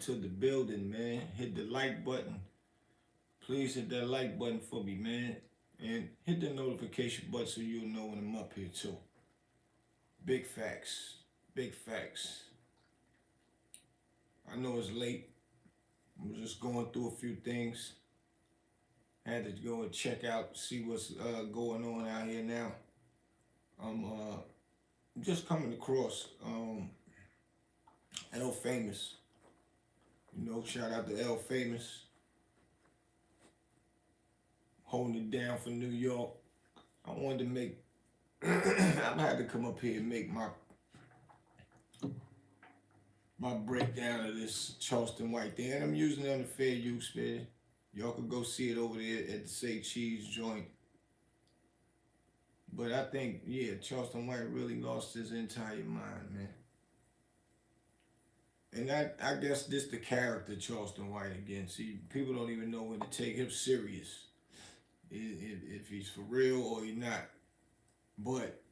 to the building, man. Hit the like button. Please hit that like button for me, man. And hit the notification button so you'll know when I'm up here too. Big facts. Big facts. I know it's late. I'm just going through a few things. Had to go and check out, see what's going on out here now. I'm just coming across L Famous. You know, shout out to L Famous. Holding it down for New York. I wanted to make, I had to come up here and make my breakdown of this Charleston White thing. And I'm using it on the fair use, man. Y'all can go see it over there at the Say Cheese joint. But I think, yeah, Charleston White really lost his entire mind, man. And I guess this the character Charleston White again. See, people don't even know when to take him serious. If he's for real or he's not. But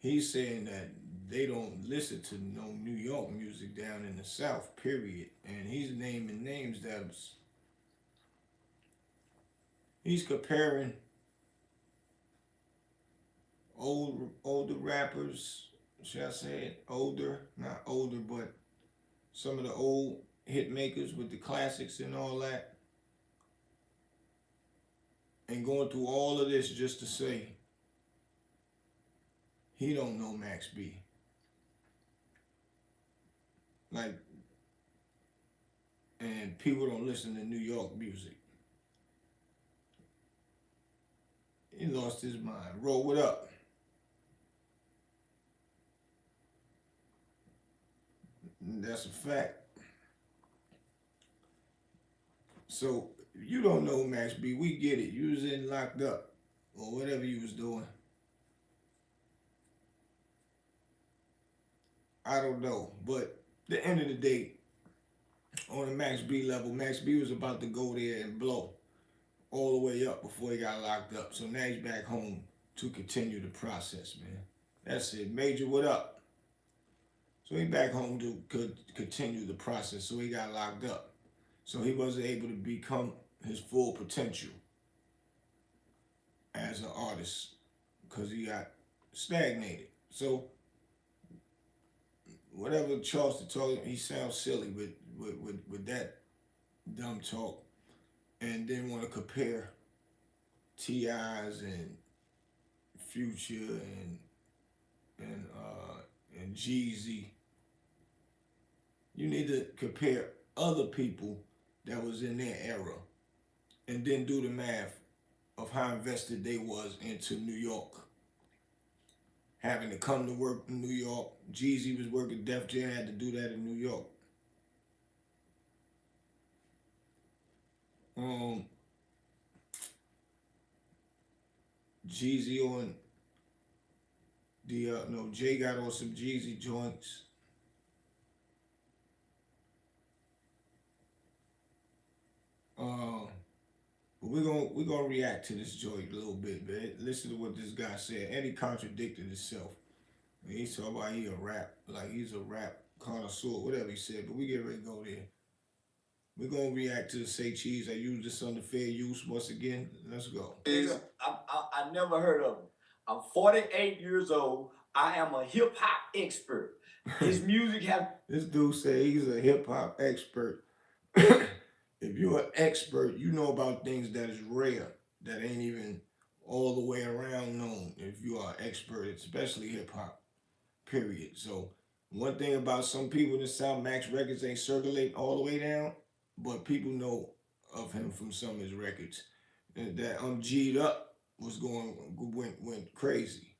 he's saying that they don't listen to no New York music down in the South, period. And he's naming names he's comparing older rappers, should I say it? Older, not older, but some of the old hit makers with the classics and all that. And going through all of this just to say he don't know Max B. Like, and people don't listen to New York music. He lost his mind. Roll, what up? That's a fact. So, you don't know Max B. We get it. You was in locked up or whatever you was doing. I don't know. But the end of the day, on the Max B level, Max B was about to go there and blow all the way up before he got locked up. So now he's back home to continue the process, man. That's it. Major, what up? So he back home to continue the process. So he got locked up. So he wasn't able to become his full potential as an artist because he got stagnated. So whatever Charleston talking, he sounds silly with that dumb talk, and then want to compare T.I.'s and Future and Jeezy. You need to compare other people that was in their era and then do the math of how invested they was into New York. Having to come to work in New York. Jeezy was working Def Jam, had to do that in New York. Jeezy on the no, Jay got on some Jeezy joints. But we're gonna react to this joint a little bit, man. Listen to what this guy said, and he contradicted himself. He's talking about he's a rap connoisseur, whatever he said. But we get ready to go there. We're gonna react to the Say Cheese. I use this under fair use once again. Let's go. I never heard of him. I'm 48 years old. I am a hip hop expert. His music has. This dude say he's a hip hop expert. If you're an expert, you know about things that is rare, that ain't even all the way around known. If you are an expert, especially hip hop, period. So one thing about some people in the South, Max records ain't circulate all the way down, but people know of him from some of his records. That G'd Up went crazy.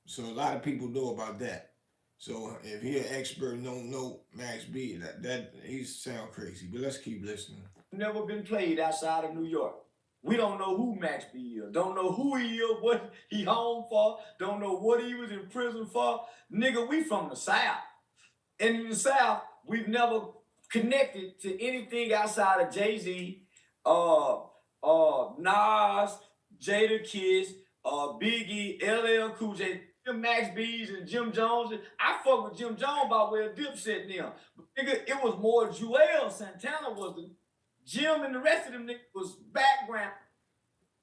So a lot of people know about that. So if he an expert and don't know Max B, that he sound crazy. But let's keep listening. Never been played outside of New York. We don't know who Max B is. Don't know who he is, what he home for. Don't know what he was in prison for. Nigga, we from the South. And in the South, we've never connected to anything outside of Jay-Z, Nas, Jada Kiss, Biggie, LL Cool J. them Max B's and Jim Jones. I fuck with Jim Jones by way of Dipset now. But nigga, it was more Joel Santana was the Jim, and the rest of them niggas was background.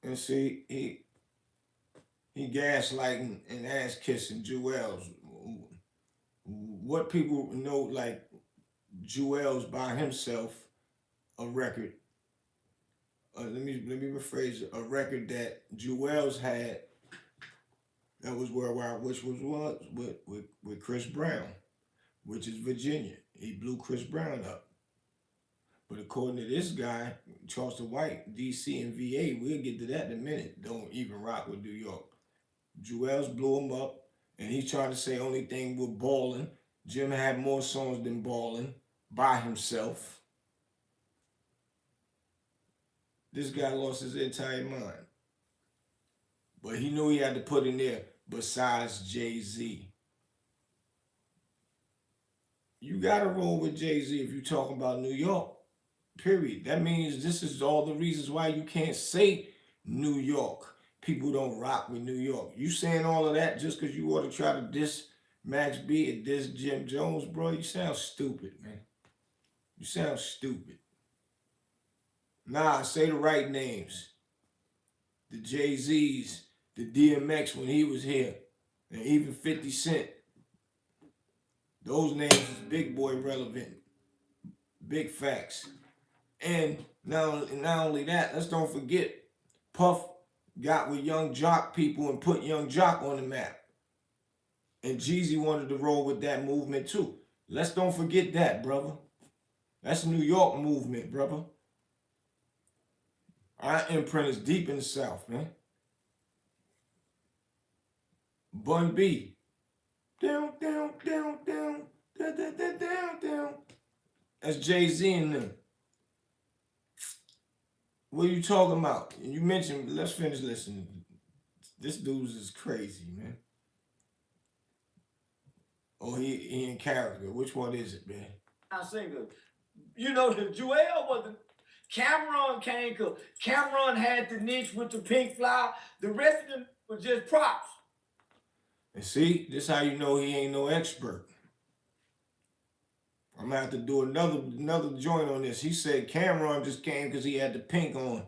And see, he gaslighting and ass kissing Jewels. What people know, like Jewels by himself, a record. Let me rephrase it. A record that Jewels had that was worldwide, which was with Chris Brown, which is Virginia. He blew Chris Brown up. But according to this guy, Charleston White, DC and VA, we'll get to that in a minute, don't even rock with New York. Jewels blew him up, and he tried to say only thing with Ballin'. Jim had more songs than Ballin' by himself. This guy lost his entire mind. But he knew he had to put in there, besides Jay-Z. You gotta roll with Jay-Z if you're talking about New York. Period. That means this is all the reasons why you can't say New York. People don't rock with New York. You saying all of that just because you want to try to diss Max B and diss Jim Jones, bro? You sound stupid, man. You sound stupid. Nah, say the right names. The Jay-Z's, the DMX when he was here, and even 50 Cent. Those names is big boy relevant. Big facts. And not only that, let's don't forget, Puff got with Young Jock people and put Young Jock on the map. And Jeezy wanted to roll with that movement too. Let's don't forget that, brother. That's New York movement, brother. Our imprint is deep in the South, man. Bun B. Down, down, down, down, down, down, down, down, down. That's Jay-Z in them. What are you talking about? You mentioned, let's finish listening. This dude is crazy, man. Oh, he in character. Which one is it, man? I singer. You know, the Joel was the Cameron came because Cameron had the niche with the pink flower. The rest of them was just props. And see, this how you know he ain't no expert. I'm gonna have to do another joint on this. He said Cameron just came because he had the pink on.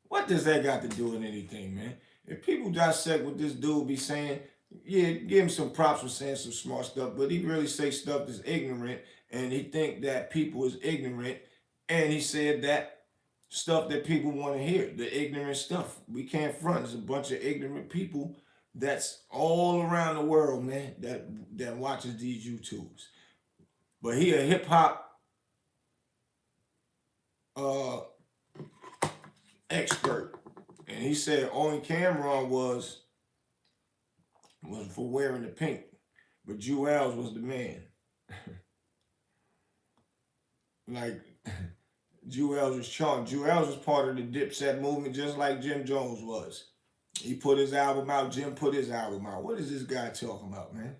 What does that got to do with anything, man? If people dissect what this dude be saying, yeah, give him some props for saying some smart stuff, but he really say stuff that's ignorant, and he think that people is ignorant, and he said that stuff that people want to hear, the ignorant stuff. We can't front. There's a bunch of ignorant people that's all around the world, man, that watches these YouTubes. But he a hip hop expert, and he said only Cameron was for wearing the pink, but Jewels was the man. Like Jewels was charmed. Jewels was part of the Dipset movement, just like Jim Jones was. He put his album out. Jim put his album out. What is this guy talking about, man?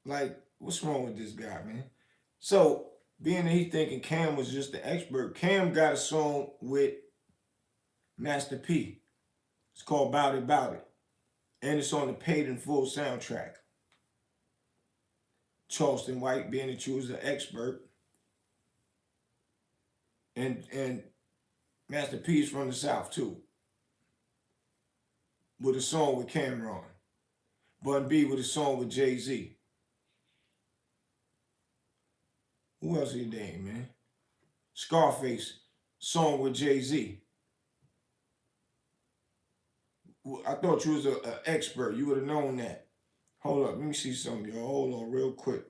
Like, what's wrong with this guy, man? So, being that he thinking Cam was just the expert, Cam got a song with Master P. It's called Bout It, Bout It. And it's on the Paid in Full soundtrack. Charleston White, being that you was an expert. And Master P is from the South, too. With a song with Cameron. Bun B with a song with Jay-Z. Who else he named, man? Scarface, song with Jay-Z. I thought you was an expert. You would have known that. Hold up, let me see something, y'all. Hold on real quick.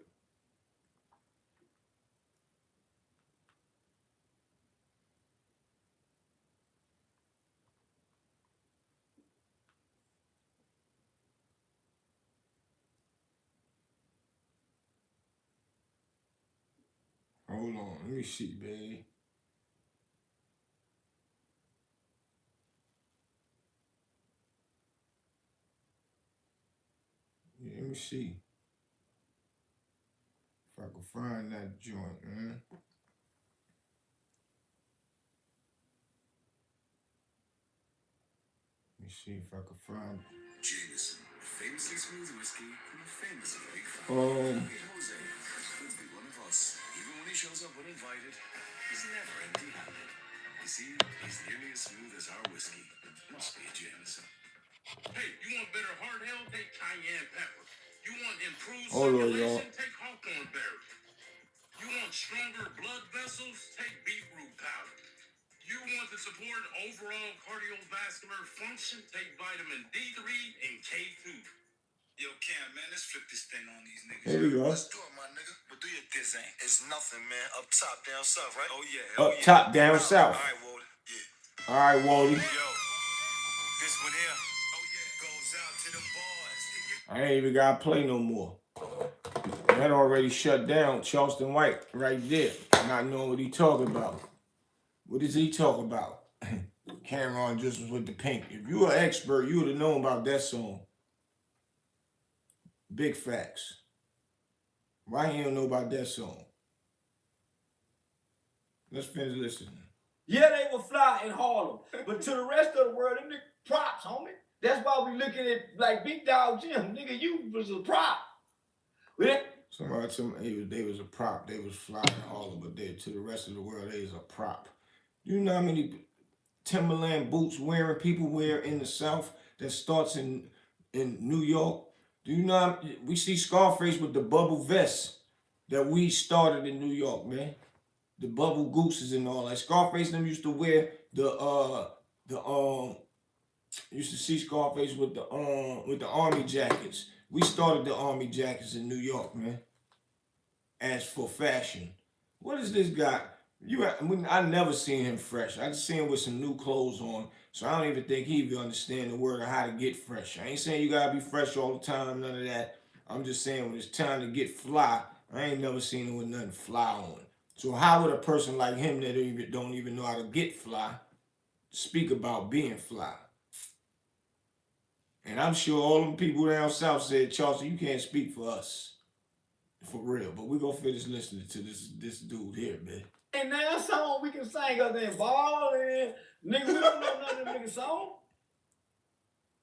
Hold on, let me see, baby. Yeah, let me see if I can find that joint, man. me see if I can find it. Jameson, famously smooth whiskey from a famously big fan. Jose, could be one of us. Even when he shows up uninvited, he's never empty-handed. You see, he's nearly as smooth as our whiskey. Must be a Jameson. Hey, you want better heart health? Take cayenne pepper. You want improved Hold on, circulation? y'all. Take hawthorn berry. You want stronger blood vessels? Take beetroot powder. You want to support overall cardiovascular function? Take vitamin D3 and K2. Yo, Cam, man, let's flip this thing on these niggas. There we go. Let's do it, my nigga. But do your diss ain't. It's nothing, man. Up top, down south, right? Oh, yeah. Up top, down south. All right, Wally. Yeah. All right, Wally. Yo, this one here. Oh, yeah. Goes out to them boys. I ain't even gotta play no more. That already shut down Charleston White right there. Not knowing what he talking about. What does he talk about? Cameron just was with the pink. If you an expert, you would have known about that song. Big facts. Why you don't know about that song? Let's finish listening. Yeah, they were fly in Harlem, but to the rest of the world, them niggas props, homie. That's why we looking at like Big Dog Jim, nigga. You was a prop. Somebody told me they was a prop. They was flying Harlem, but they to the rest of the world, they is a prop. You know how many Timberland boots wearing people wear in the South that starts in New York? Do you know how, we see Scarface with the bubble vest that we started in New York, man. The bubble gooses and all that. Scarface them used to wear used to see Scarface with the army jackets. We started the army jackets in New York, man. As for fashion, what is this guy? I never seen him fresh. I just seen him with some new clothes on, so I don't even think he even understand the word of how to get fresh. I ain't saying you gotta be fresh all the time, none of that. I'm just saying when it's time to get fly, I ain't never seen him with nothing fly on. So how would a person like him that don't even know how to get fly speak about being fly? And I'm sure all them people down south said, Charleston, you can't speak for us. For real. But we're going to finish listening to this dude here, man. And now song we can sing other than ballin'. Nigga, we don't know none of them nigga song.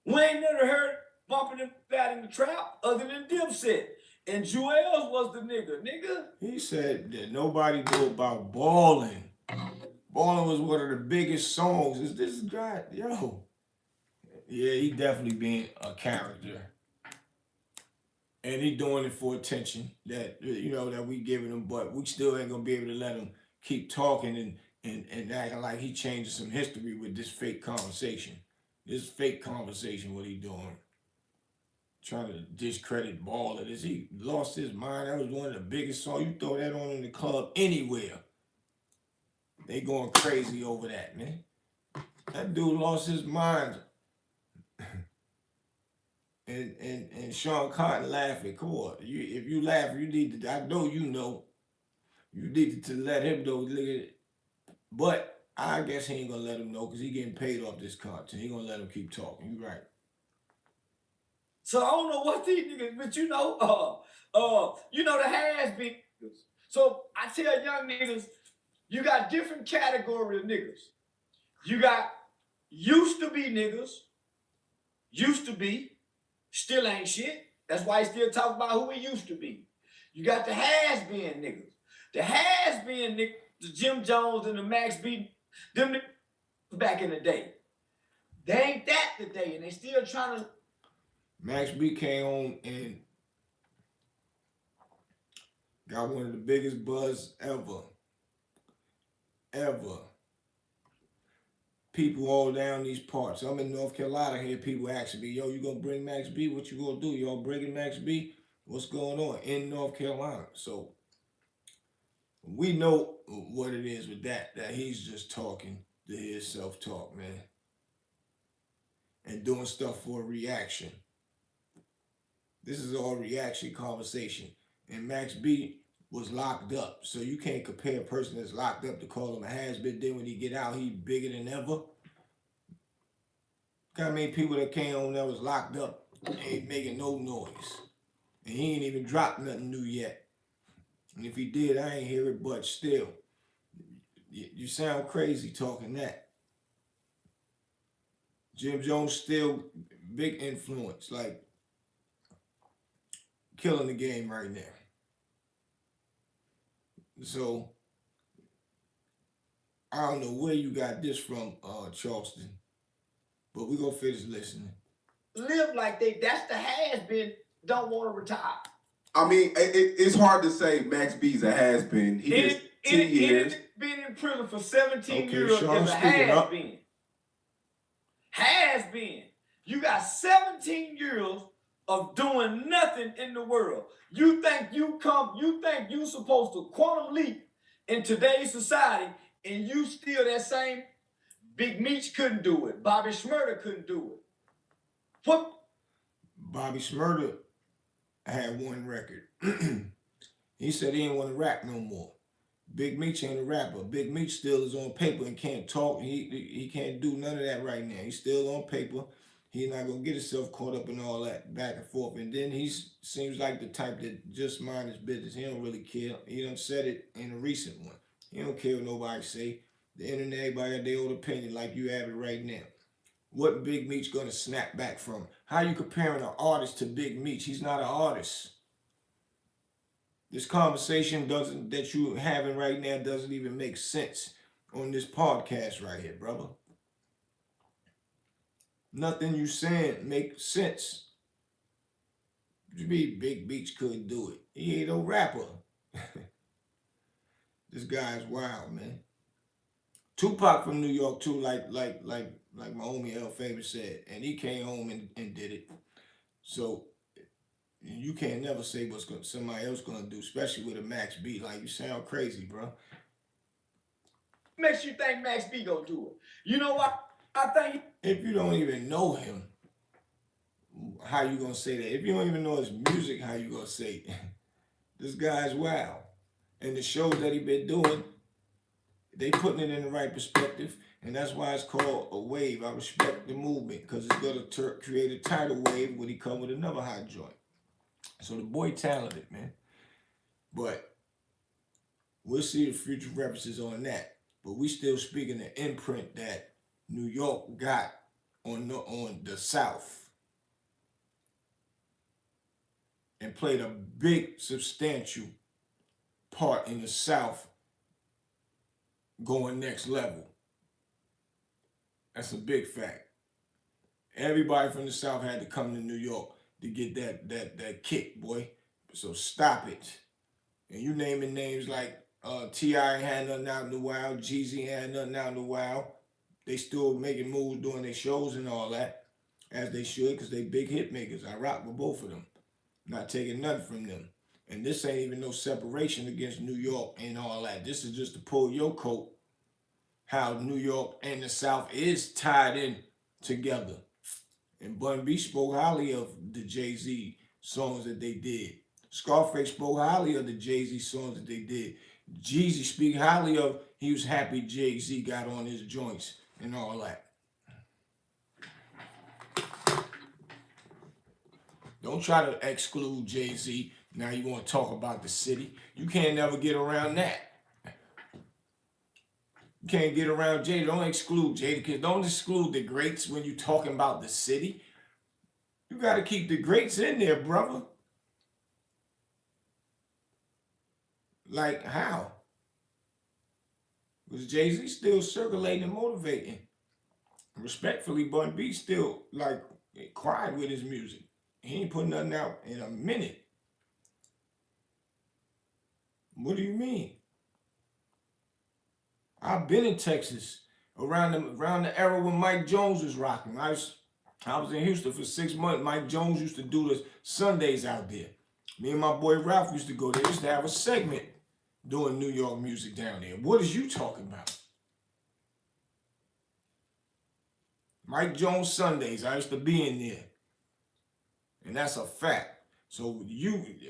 We ain't never heard bumping them out in the trap other than Dipset. And Jewels was the nigga. He said that nobody knew about Ballin'. Ballin' was one of the biggest songs. Is this guy? Yo. Yeah, he definitely being a character. And he doing it for attention that, that we giving him, but we still ain't gonna be able to let him keep talking and acting like he changing some history with this fake conversation. This fake conversation, what he doing. Trying to discredit Ballin'. Is he lost his mind? That was one of the biggest songs. You throw that on in the club anywhere. They going crazy over that, man. That dude lost his mind. And Sean Cotton laughing. Come on. If you laugh, you need to, I know you know. You need to let him know. Look at it. But I guess he ain't gonna let him know because he getting paid off this content. He gonna let him keep talking. You right. So I don't know what these niggas, but the has-been niggas. So I tell young niggas, you got different category of niggas. You got used to be niggas, used to be, still ain't shit. That's why he still talking about who he used to be. You got the has-been niggas. The has-been niggas, the Jim Jones and the Max B, them niggas back in the day. They ain't that today, and they still trying to. Max B came on and got one of the biggest buzz ever. People all down these parts. I'm in North Carolina here. People asking me, yo, you gonna bring Max B? What you gonna do? Y'all bringing Max B? What's going on in North Carolina? So we know what it is with that he's just talking to his self-talk, man. And doing stuff for a reaction. This is all reaction conversation. And Max B was locked up. So you can't compare a person that's locked up to call him a has-been. Then when he get out, he bigger than ever. Got many people that came on that was locked up ain't making no noise. And he ain't even dropped nothing new yet. And if he did, I ain't hear it, but still. You sound crazy talking that. Jim Jones still big influence, like killing the game right now. So I don't know where you got this from, Charleston, but we gonna finish listening. Live like that's the has been, don't want to retire. I mean, it's hard to say Max B's a has been. He did 10 years. Been in prison for 17 Okay, years Sean, is a speaking has up. been. Has been. You got 17 years of doing nothing in the world. You think you supposed to quantum leap in today's society, and you still that same. Big Meech couldn't do it. Bobby Shmurda couldn't do it. What? Bobby Shmurda had one record. He said he didn't want to rap no more. Big Meech ain't a rapper. Big Meech still is on paper and can't talk. He can't do none of that right now. He's still on paper. He's not gonna get himself caught up in all that back and forth. And then he seems like the type that just mind his business. He don't really care. He done said it in a recent one. He don't care what nobody say. The internet, everybody got their own opinion like you have it right now. What Big Meech gonna snap back from? How you comparing an artist to Big Meech? He's not an artist. This conversation that you having right now doesn't even make sense on this podcast right here, brother. Nothing you saying makes sense. You mean Big Meech couldn't do it? He ain't no rapper. This guy's wild, man. Tupac from New York too, like my homie L Famous said, and he came home and did it. So you can't never say what's somebody else gonna do, especially with a Max B. Like, you sound crazy, bro. Makes you think Max B gonna do it? You know what? I think if you don't even know him, how you gonna say that? If you don't even know his music, how you gonna say it? This guy's wild, and the shows that he been doing, they putting it in the right perspective, and that's why it's called a wave. I respect the movement because it's gonna create a tidal wave when he come with another hot joint. So the boy talented, man. But we'll see the future references on that. But we still speaking the imprint that New York got on the South and played a big, substantial part in the South going next level. That's a big fact. Everybody from the South had to come to New York to get that kick, boy. So stop it. And you naming names like T.I. ain't had nothing out in a while, Jeezy ain't had nothing out in a while. They still making moves doing their shows and all that, as they should, because they big hit makers. I rock with both of them. Not taking nothing from them. And this ain't even no separation against New York and all that. This is just to pull your coat, how New York and the South is tied in together. And Bun B spoke highly of the Jay-Z songs that they did. Scarface spoke highly of the Jay-Z songs that they did. Jeezy speak highly of, he was happy Jay-Z got on his joints and all that. Don't try to exclude Jay-Z. Now you want to talk about the city. You can't never get around that. You can't get around Jay. Don't exclude Jay, because don't exclude the greats when you talking about the city. You got to keep the greats in there, brother. Like, how? Was Jay-Z still circulating and motivating? Respectfully, Bun B still, like, cried with his music. He ain't put nothing out in a minute. What do you mean? I've been in Texas around the era when Mike Jones was rocking. I was in Houston for 6 months. Mike Jones used to do the Sundays out there. Me and my boy Ralph used to go there. Used to have a segment doing New York music down there. What is you talking about? Mike Jones Sundays. I used to be in there. And that's a fact. So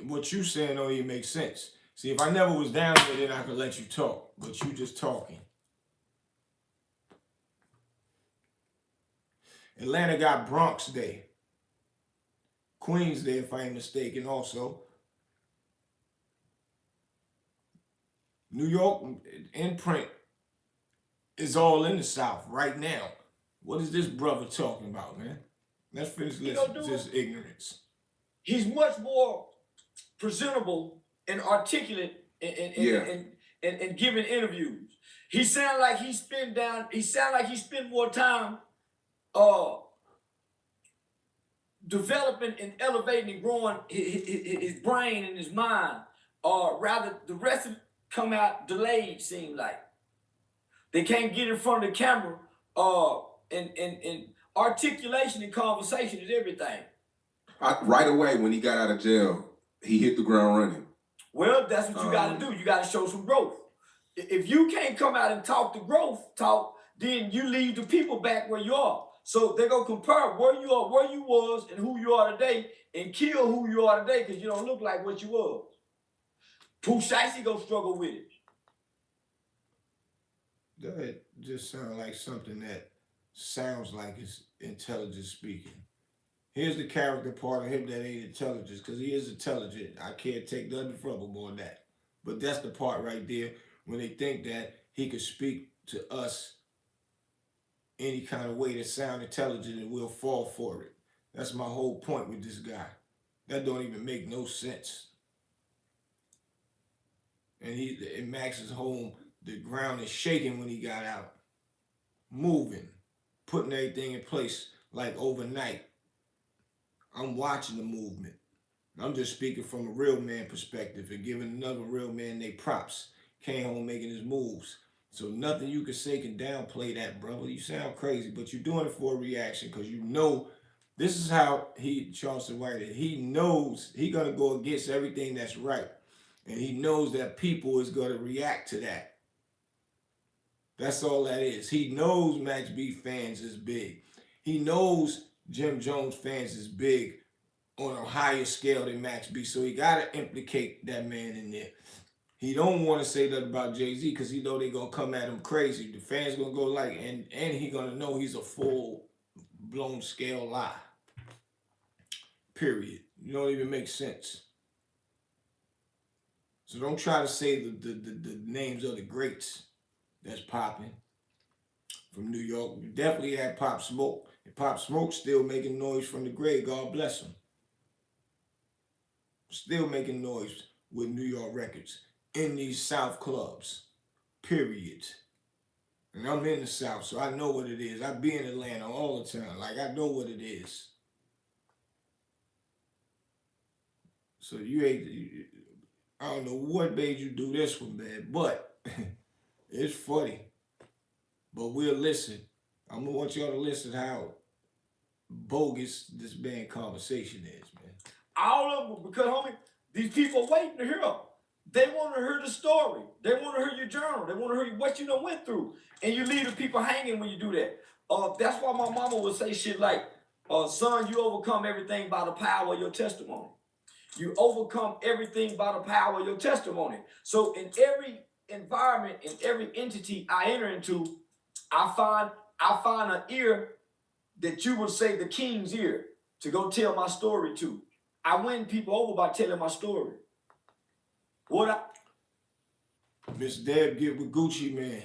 what you saying don't even make sense. See, if I never was down there, then I could let you talk. But you just talking. Atlanta got Bronx Day. Queens Day, if I ain't mistaken, also. New York imprint is all in the South right now. What is this brother talking about, man? Let's finish listening to this ignorance. He's much more presentable and articulate and giving interviews. He sound like he spend more time developing and elevating and growing his brain and his mind. Or rather, the rest of it come out delayed, seem like. They can't get in front of the camera. And articulation and conversation is everything. Right away when he got out of jail, he hit the ground running. Well, that's what you got to do. You got to show some growth. If you can't come out and talk then you leave the people back where you are. So they're going to compare where you are, where you was, and who you are today, and kill who you are today because you don't look like what you was. Pooh Shiesty going to struggle with it. That just sounds like something that sounds like it's intelligent speaking. Here's the character part of him that ain't intelligent, because he is intelligent. I can't take nothing from him on that. But that's the part right there when they think that he could speak to us any kind of way that sound intelligent and we'll fall for it. That's my whole point with this guy. That don't even make no sense. And in Max's home, the ground is shaking when he got out. Moving, putting everything in place like overnight. I'm watching the movement. I'm just speaking from a real man perspective and giving another real man they props. Came home making his moves. So nothing you can say can downplay that, brother. You sound crazy, but you're doing it for a reaction because you know this is how Charleston White, he knows he gonna go against everything that's right. And he knows that people is gonna react to that. That's all that is. He knows Max B fans is big. He knows Jim Jones fans is big on a higher scale than Max B. So he got to implicate that man in there. He don't want to say that about Jay-Z because he know they going to come at him crazy. The fans going to go like, and he going to know he's a full-blown scale lie. Period. You don't even make sense. So don't try to say the names of the greats that's popping from New York. You definitely had Pop Smoke. And Pop Smoke still making noise from the grave. God bless him. Still making noise with New York records in these South clubs. Period. And I'm in the South, so I know what it is. I be in Atlanta all the time. Like, I know what it is. So I don't know what made you do this one, man, but it's funny. But we'll listen. I'm going to want y'all to listen how bogus this band conversation is, man. All of them, because, homie, these people waiting to hear them. They want to hear the story. They want to hear your journal. They want to hear what you done went through. And you leave the people hanging when you do that. That's why my mama would say shit like, son, you overcome everything by the power of your testimony. You overcome everything by the power of your testimony. So in every environment, in every entity I enter into, I find an ear that you would say the king's ear to go tell my story to. I win people over by telling my story. Miss Deb get with Gucci Man.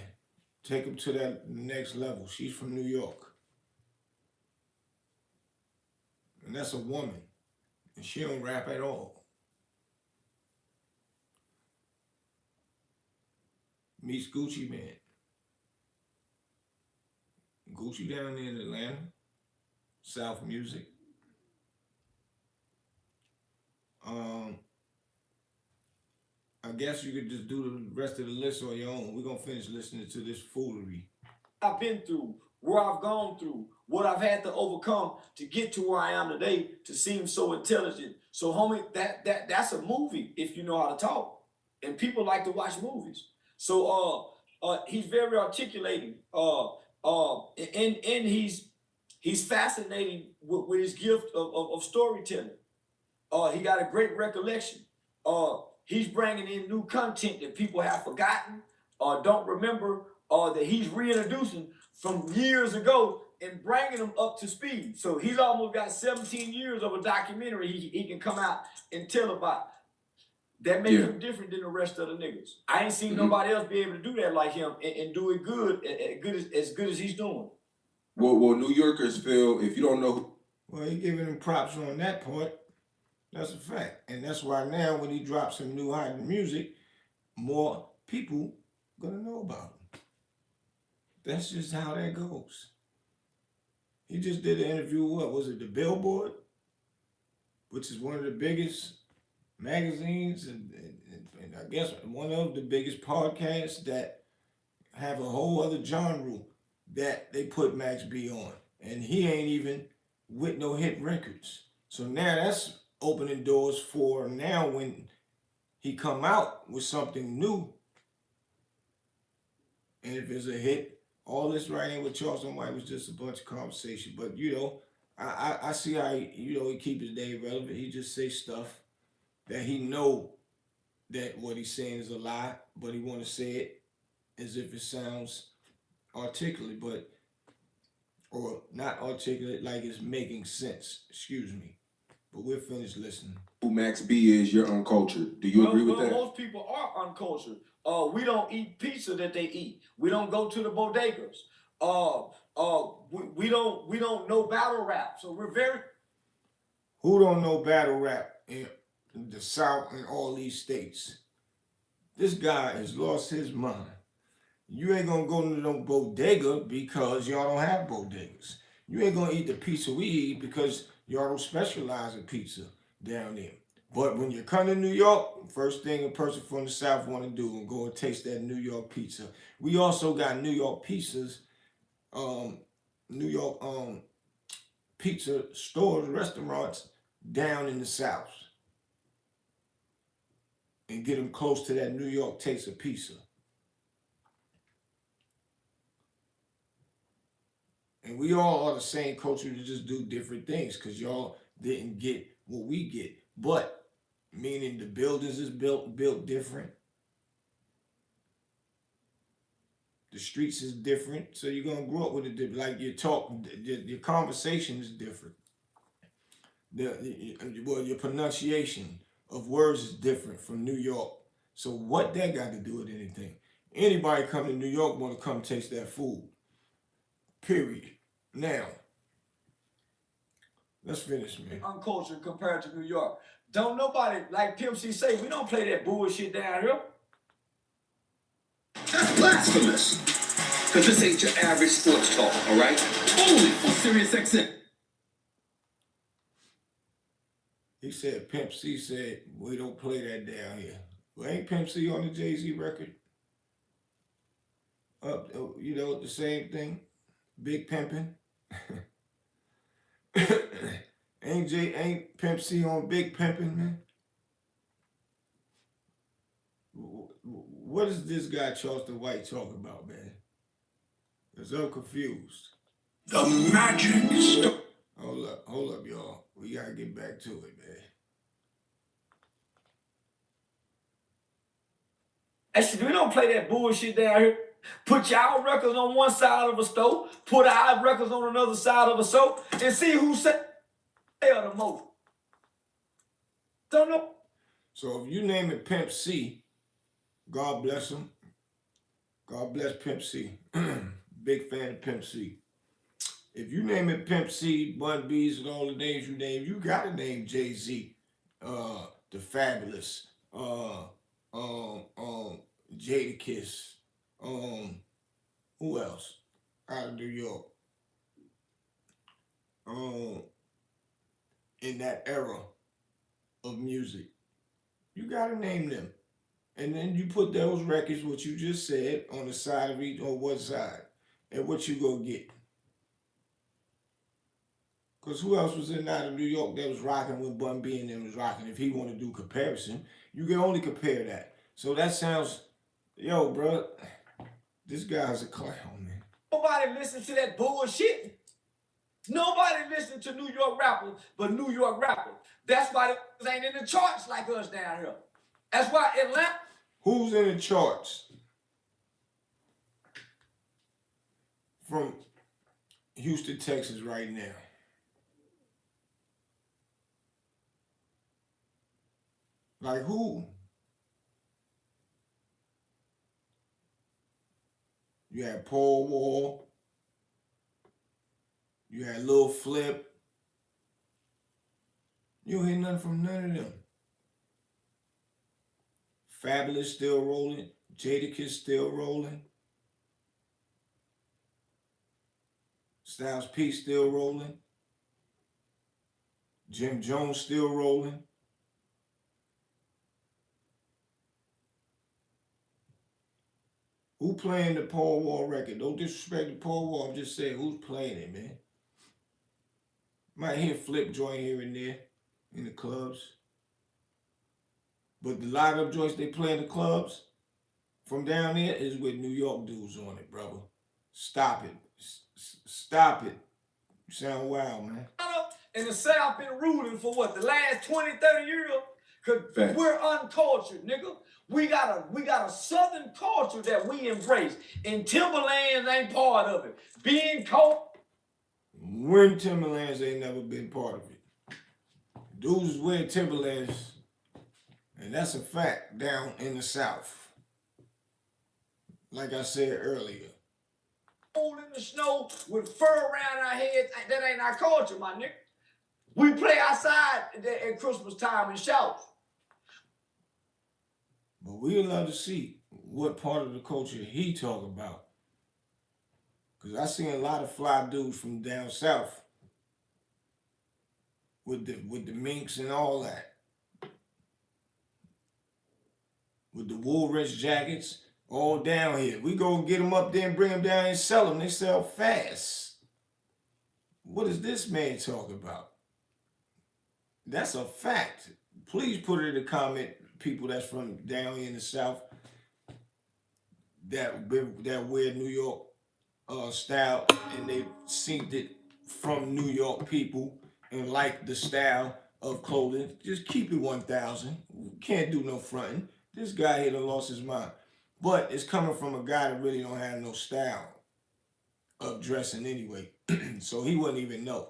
Take him to that next level. She's from New York. And that's a woman. And she don't rap at all. Meets Gucci Man. Gucci down there in Atlanta. South music. I guess you could just do the rest of the list on your own. We're going to finish listening to this foolery. I've been through, where I've gone through, what I've had to overcome to get to where I am today, to seem so intelligent. So, homie, that's a movie if you know how to talk. And people like to watch movies. So he's very articulating. And he's fascinating with his gift of storytelling. He got a great recollection. He's bringing in new content that people have forgotten or don't remember, or that he's reintroducing from years ago and bringing them up to speed. So he's almost got 17 years of a documentary he can come out and tell about. That makes him different than the rest of the niggas. I ain't seen nobody else be able to do that like him and do it good as good as he's doing. Well, New Yorkers feel if you don't know. Well, he giving him props on that part. That's a fact. And that's why now when he drops some new hot music, more people gonna know about him. That's just how that goes. He just did an interview, what was it, the Billboard? Which is one of the biggest magazines and I guess one of the biggest podcasts that have a whole other genre that they put Max B on. And he ain't even with no hit records. So now that's opening doors for now when he come out with something new. And if it's a hit, all this writing with Charleston White was just a bunch of conversation. But you know, I see how he keep his name relevant. He just say stuff that he know that what he's saying is a lie, but he want to say it as if it sounds articulate, but or not articulate like it's making sense. Excuse me. But we're finished listening. Who Max B is, you're uncultured. Do you agree with that? Most people are uncultured. We don't eat pizza that they eat. We don't go to the bodegas. We don't know battle rap. So we're very. Who don't know battle rap in the South and all these states? This guy has lost his mind. You ain't gonna go to no bodega because y'all don't have bodegas. You ain't gonna eat the pizza we eat because y'all don't specialize in pizza down there. But when you come to New York, first thing a person from the South want to do is go and taste that New York pizza. We also got New York pizzas, New York pizza stores, restaurants down in the South. And get them close to that New York taste of pizza. And we all are the same culture to just do different things because y'all didn't get what we get. But meaning the buildings is built different. The streets is different. So you're going to grow up with it. Like your talk, your conversation is different. Your pronunciation of words is different from New York. So what that got to do with anything? Anybody come to New York want to come taste that food. Period. Now, let's finish, man. Uncultured compared to New York. Don't nobody, like Pimp C say, we don't play that bullshit down here. That's blasphemous. Because this ain't your average sports talk, all right? Only on Sirius XM. He said, Pimp C said, we don't play that down here. Well, ain't Pimp C on the Jay-Z record? You know, the same thing. Big Pimpin'. Ain't Pimp C on Big Pimpin', man? What is this guy Charleston White talking about, man? Because I'm confused. The magic. Hold up, y'all. We gotta get back to it, man. Actually, we don't play that bullshit down here. Put y'all records on one side of a stove, put our records on another side of a stove, and see who sell the most. Don't know. So if you name it Pimp C, God bless him. God bless Pimp C. Big fan of Pimp C. If you name it Pimp C, Bun B's, and all the names you name, you gotta name Jay-Z, The Fabulous, Jadakiss, who else out of New York? In that era of music, you gotta name them. And then you put those records, what you just said, on the side of each, on one side, and what you gonna get. Because who else was in out of New York that was rocking when Bun B and them was rocking? If he want to do comparison, you can only compare that. So that sounds, yo, bro, this guy's a clown, man. Nobody listen to that bullshit. Nobody listen to New York rappers but New York rappers. That's why they ain't in the charts like us down here. That's why Atlanta. Who's in the charts from Houston, Texas right now? Like who? You had Paul Wall. You had Lil Flip. You don't hear nothing from none of them. Fabulous still rolling. Jadakiss still rolling. Styles P still rolling. Jim Jones still rolling. Who playing the Paul Wall record? Don't disrespect the Paul Wall. I'm just saying, who's playing it, man? Might hear Flip joint here and there in the clubs. But the live-up joints they play in the clubs from down there is with New York dudes on it, brother. Stop it. Stop it. You sound wild, man. In the South been ruling for what, the last 20, 30 years? Because we're uncultured, nigga. We got a Southern culture that we embrace. And Timberlands ain't part of it. Being cold. Wearing Timberlands ain't never been part of it. Dudes wear Timberlands, and that's a fact down in the South. Like I said earlier. Cold in the snow with fur around our heads, that ain't our culture, my nigga. We play outside at Christmas time and shout. But we love to see what part of the culture he talk about. Because I seen a lot of fly dudes from down south with the minks and all that. With the wool wrench jackets all down here. We go get them up there and bring them down and sell them. They sell fast. What is this man talking about? That's a fact. Please put it in the comment, people that's from down here in the South that wear New York style and they synced it from New York people and like the style of clothing. Just keep it 1,000. Can't do no fronting. This guy here done lost his mind. But it's coming from a guy that really don't have no style of dressing anyway. So he wouldn't even know.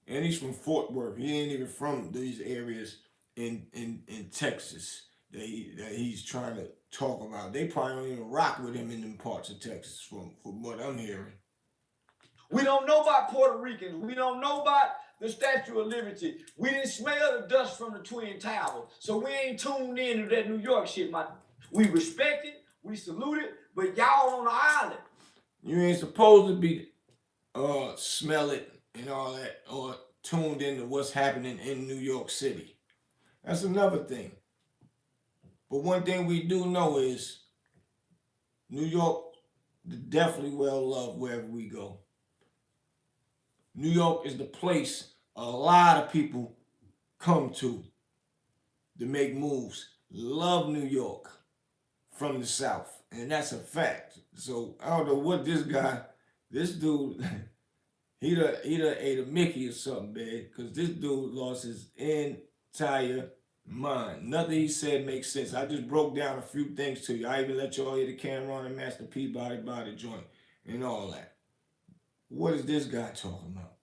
And he's from Fort Worth. He ain't even from these areas in Texas that he's trying to talk about. They probably don't even rock with him in them parts of Texas from what I'm hearing. We don't know about Puerto Ricans. We don't know about the Statue of Liberty. We didn't smell the dust from the Twin Towers. So we ain't tuned in to that New York shit, man. We respect it, we salute it, but y'all on the island. You ain't supposed to be smell it and all that or tuned into what's happening in New York City. That's another thing. But one thing we do know is New York definitely well loved wherever we go. New York is the place a lot of people come to make moves. Love New York from the South. And that's a fact. So I don't know what this dude, he done ate a Mickey or something, man. Because this dude lost his entire mind. Nothing he said makes sense. I just broke down a few things to you. I even let y'all hear the camera on and Master P body joint and all that. What is this guy talking about?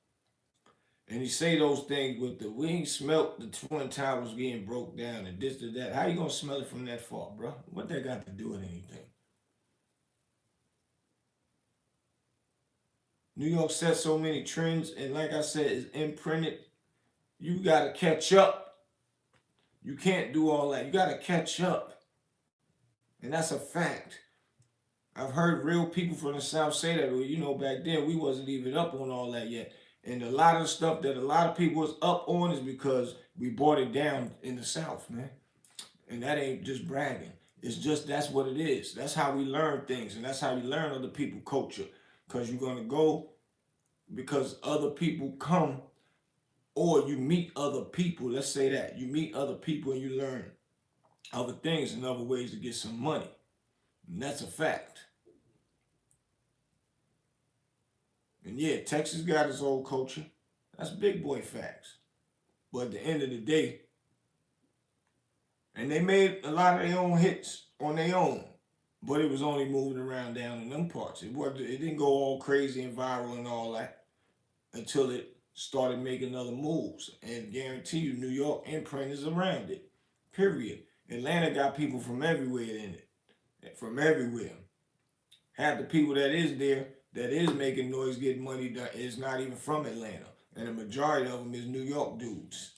And he say those things with we ain't smelt the Twin Towers getting broke down and this to that. How you gonna smell it from that far, bro? What that got to do with anything? New York set so many trends, and like I said, it's imprinted. You gotta catch up. You can't do all that. You gotta catch up. And that's a fact. I've heard real people from the South say that, well, you know, back then we wasn't even up on all that yet. And a lot of the stuff that a lot of people was up on is because we brought it down in the South, man. And that ain't just bragging. It's just that's what it is. That's how we learn things, and that's how you learn other people's culture. Because you're going to go because other people come, or you meet other people. Let's say that. You meet other people and you learn other things and other ways to get some money. And that's a fact. And yeah, Texas got its own culture. That's big boy facts. But at the end of the day, and they made a lot of their own hits on their own, but it was only moving around down in them parts. It didn't go all crazy and viral and all that until it started making other moves. And guarantee you, New York imprint is around it. Period. Atlanta got people from everywhere in it. From everywhere. Half the people that is there that is making noise, getting money done is not even from Atlanta. And the majority of them is New York dudes.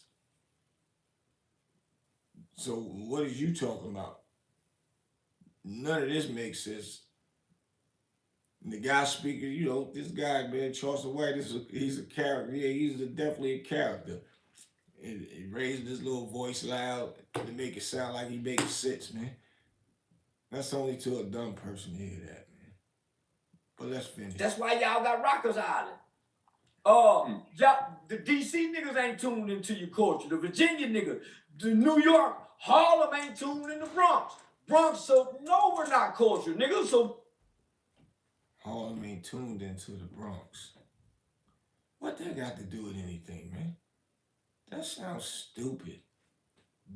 So what is you talking about? None of this makes sense. And the guy speaking, you know, this guy, man, Charleston White, he's a character. Yeah, he's definitely a character. And he raised his little voice loud to make it sound like he making sense, man. That's only to a dumb person to hear that, man. But let's finish. That's why y'all got Rockers Island. Y'all, the DC niggas ain't tuned into your culture. The Virginia niggas, the New York, Harlem ain't tuned in the Bronx. So no, we're not culture, nigga. So Harlem ain't tuned into the Bronx. What that got to do with anything, man? That sounds stupid.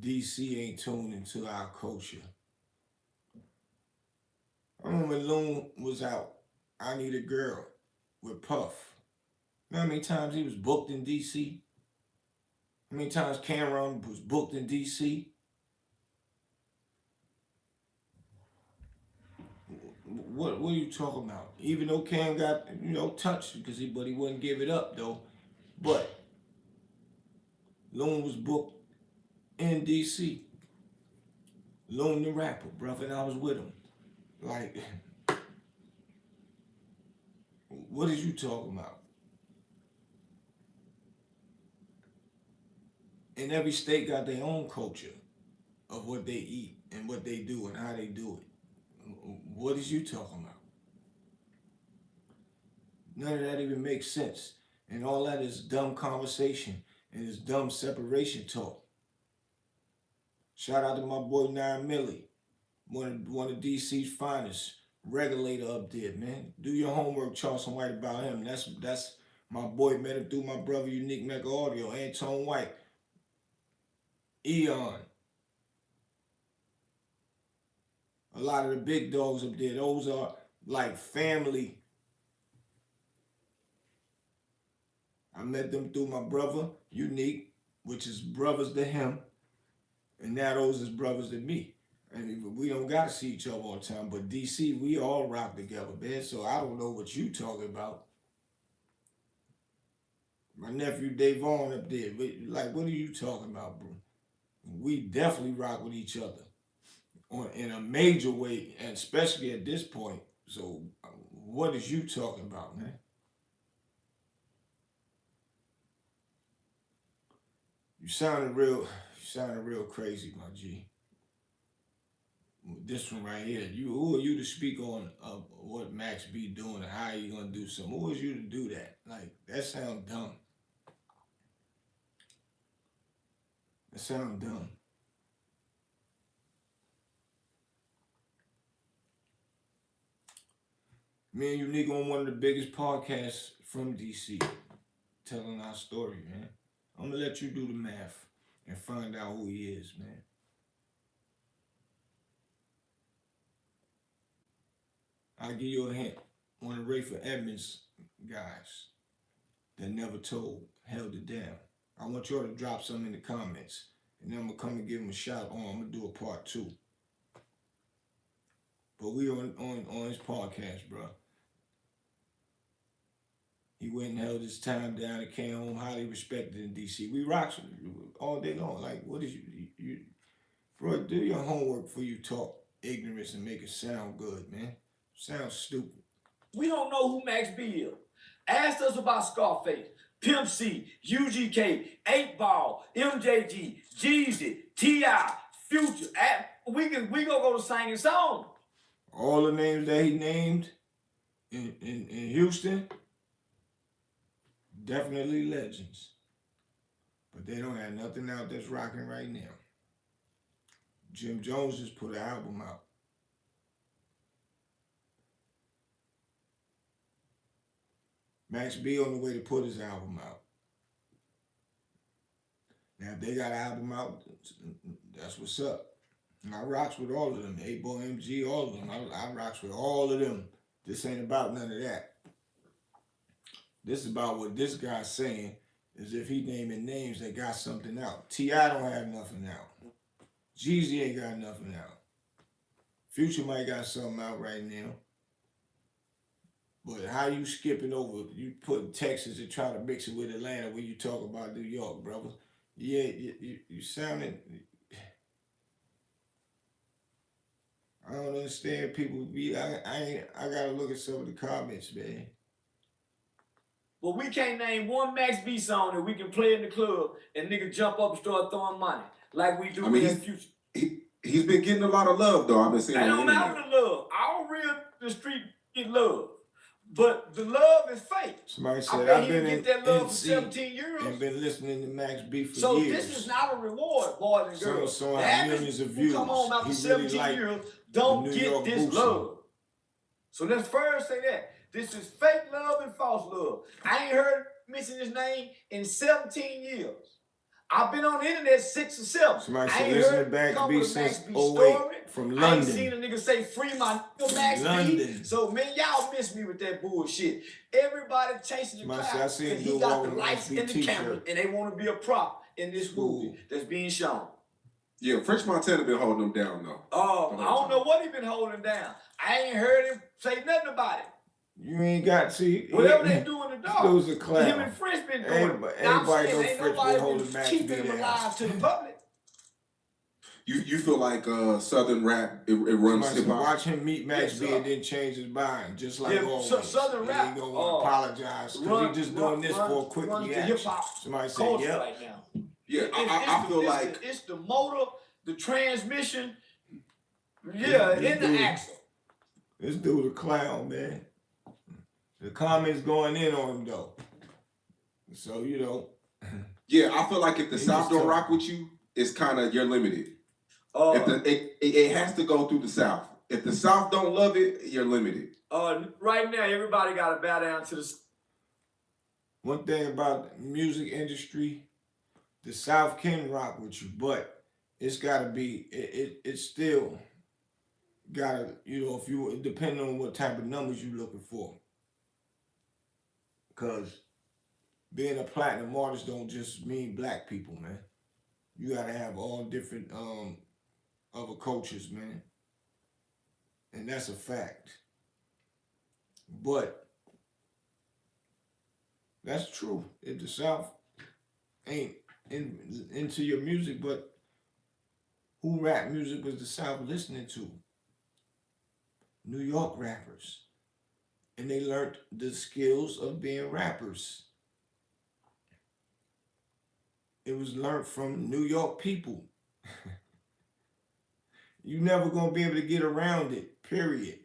DC ain't tuned into our culture. I remember when Loon was out, I Need a Girl with Puff. You know how many times he was booked in DC? How many times Cameron was booked in DC? What are you talking about? Even though Cam got, you know, touched but he wouldn't give it up though. But Loon was booked in DC. Loon the rapper, brother, and I was with him. Like, what is you talking about? And every state got their own culture of what they eat and what they do and how they do it. What is you talking about? None of that even makes sense. And all that is dumb conversation and it's dumb separation talk. Shout out to my boy 9 Millie, one of DC's finest, regulator up there, man. Do your homework, Charleston White, about him. That's my boy. Met him through my brother, Unique Mecca Audio, Antone White, Eon. A lot of the big dogs up there, those are like family. I met them through my brother, Unique, which is brothers to him. And now those is brothers to me. And we don't got to see each other all the time. But DC, we all rock together, man. So I don't know what you talking about. My nephew Davon up there. Like, what are you talking about, bro? We definitely rock with each other in a major way, and especially at this point. So what is you talking about, man? You sounded real crazy, my G. This one right here. Who are you to speak on what Max B doing and how he gonna do something? Who is you to do that? Like, that sounds dumb. That sounds dumb. Me and Unique on one of the biggest podcasts from DC, telling our story, man. I'm gonna let you do the math and find out who he is, man. I'll give you a hint. One of Rayford Edmonds' guys that never told, held it down. I want y'all to drop something in the comments, and then I'm gonna come and give him a shout on. I'm gonna do a part 2. But we on his podcast, bro. He went and held his time down and came home highly respected in DC. We rock all day long. Like, what is you bro, do your homework before you talk ignorance and make it sound good, man. Sounds stupid. we don't know who Max B is. Ask us about Scarface, Pimp C, UGK, 8 Ball, MJG, Jeezy, T.I., Future. We gonna go to singing songs. All the names that he named in Houston, definitely legends. But they don't have nothing out that's rocking right now. Jim Jones just put an album out. Max B on the way to put his album out. Now, if they got an album out, that's what's up. And I rocks with all of them. 8-Ball, MG, all of them. I rocks with all of them. This ain't about none of that. This is about what this guy's saying, as if he naming names that got something out. T.I. don't have nothing out. Jeezy ain't got nothing out. Future might got something out right now. But how you skipping over? You put Texas and try to mix it with Atlanta when you talk about New York, brother. Yeah, you sounding. I don't understand people be. I gotta look at some of the comments, man. But we can't name one Max B song that we can play in the club and nigga jump up and start throwing money like we do I mean, in the future. He's been getting a lot of love though. I've been seeing. I don't matter the love. All real the street get love. But the love is fake. Somebody I said bet I've he been didn't in get that love for NC 17 years. and been listening to Max B for So years. this is not a reward, boys and girls. So The have average millions of who views. come home after He 17 really years don't the New get York this Boosie. love. So let's first say that. This is fake love and false love. I ain't heard mention his name in 17 years. I've been on the internet 6 or 7. Somebody I said ain't listen heard to Max come B with a since Max B 08 story. from I ain't London. seen a nigga say free my nigga Max B. London. So man, y'all miss me with that bullshit. Everybody chasing the Somebody clout said, I seen because he Lil got the Wayne lights Max and B the camera, t-shirt. and they want to be a prop in this movie that's being shown. Yeah, French Montana been holding them down though. Oh, I don't know what he been holding down. I ain't heard him say nothing about it. You ain't got to. Whatever they do in the dark, Those are clown. him and French been doing. Everybody, Now, I'm everybody saying know ain't French been nobody holding been Max keeping B him down. alive to the public. You feel like Southern rap it runs Somebody hip said, hop. watch him meet Max Yes, B sir. and then change his mind, just like Yeah, always. Southern He rap, ain't gonna want to apologize because he just doing this for a quick runs the reaction. hip-hop Somebody said, culture yep. right now. Yeah, I feel like it's the motor, the transmission, yeah, This in the dude- axle. This dude a clown, man. The comments going in on him though. So you know. yeah, I feel like if the He South was don't tough. rock with you, it's kind of you're limited. It has to go through the South. If the South don't love it, you're limited. Right now, everybody got to bow down to the. One thing about the music industry, the South can rock with you, but it's got to be, it's still got to, you know, if you, depending on what type of numbers you're looking for. Because being a platinum artist don't just mean black people, man. You got to have all different other cultures, man. And that's a fact. But that's true. If the South ain't into your music, but who rap music was the South listening to? New York rappers. And they learned the skills of being rappers. It was learned from New York people. You're never gonna be able to get around it, period.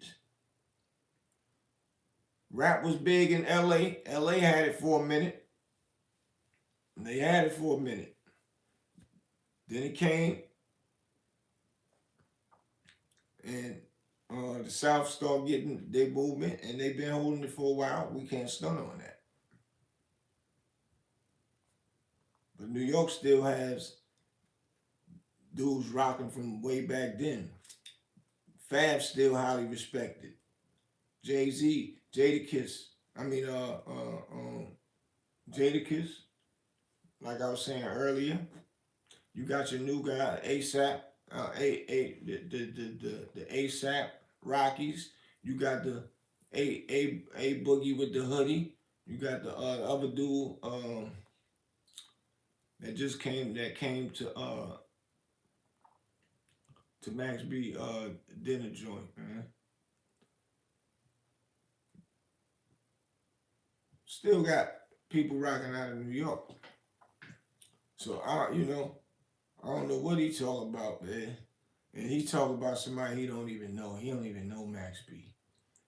Rap was big in LA. LA had it for a minute. They had it for a minute. Then it came and the South started getting their movement and they've been holding it for a while. We can't stunt on that. But New York still has dudes rocking from way back then. Fab's still highly respected. Jay-Z, Jadakiss, Jadakiss, like I was saying earlier, you got your new guy, ASAP, the ASAP Rockies. You got the A Boogie with the hoodie. You got the other dude that came to Max B dinner joint, man. Still got people rocking out of New York. So I don't know what he talking about, man. And he talking about somebody he don't even know. He don't even know Max B.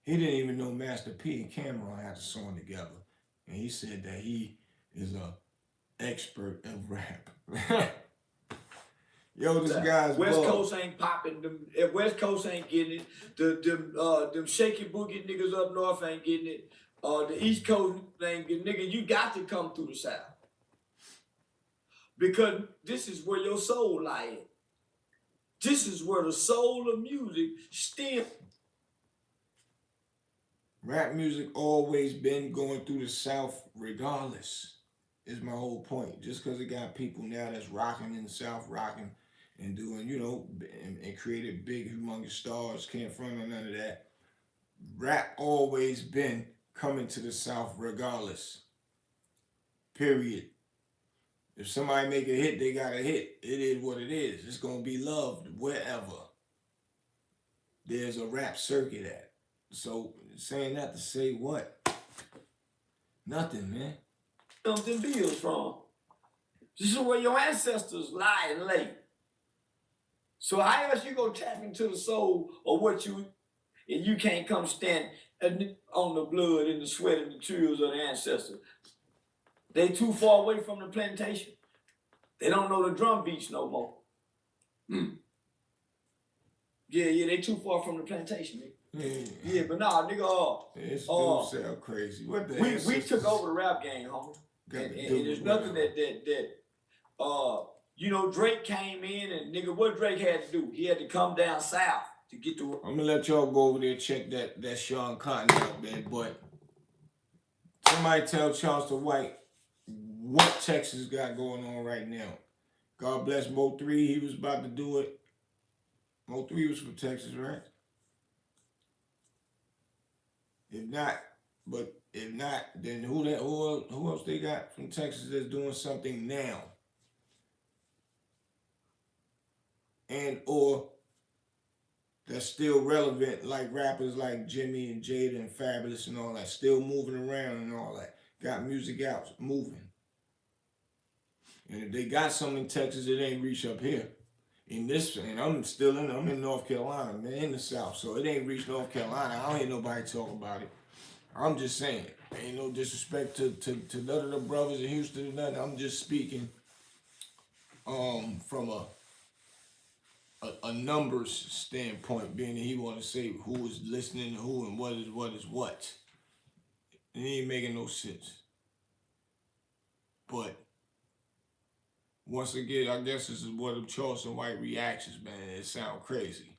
He didn't even know Master P and Cameron had a song together. And he said that he is a expert of rap. Yo, this guy's West bugged. Coast ain't popping. If West Coast ain't getting it, them shaky boogie niggas up north ain't getting it. The East Coast ain't getting it. Nigga, you got to come through the South. Because this is where your soul lies. This is where the soul of music still. Rap music always been going through the South regardless, is my whole point. Just because it got people now that's rocking in the South, rocking and doing, and created big, humongous stars, can't front on none of that. Rap always been coming to the South regardless. Period. If somebody make a hit, they got a hit. It is what it is. It's going to be loved wherever there's a rap circuit at. So saying that to say what? Nothing, man. Them bills from. This is where your ancestors lie and lay. So how else you gonna tap into the soul of what you, and you can't come stand on the blood and the sweat and the tears of the ancestors? They too far away from the plantation. They don't know the drum beats no more. Yeah, they too far from the plantation, nigga. Yeah, but nah, nigga, this dude sound crazy. What the we took over the rap game, homie. And there's nothing that you know, Drake came in and nigga, what Drake had to do? He had to come down south to get to. I'm gonna let y'all go over there and check that Sean Cotton out, man. But somebody tell Charleston White what Texas got going on right now. God bless Mo 3. He was about to do it. Mo 3 was from Texas, right? If not, then who else they got from Texas that's doing something now? And or that's still relevant, like rappers like Jimmy and Jada and Fabulous and all that, still moving around and all that. Got music out, moving. And if they got something in Texas, it ain't reached up here. And I'm in North Carolina, man, in the South, so it ain't reached North Carolina. I don't hear nobody talk about it. I'm just saying, ain't no disrespect to none of the brothers in Houston or nothing. I'm just speaking from a numbers standpoint, being that he want to say who is listening to who and what is what. It ain't making no sense. But once again, I guess this is one of Charleston White reactions, man. It sound crazy.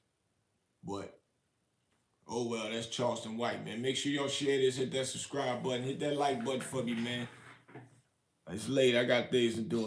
But, oh well, that's Charleston White, man. Make sure y'all share this, hit that subscribe button, hit that like button for me, man. It's late, I got things to do.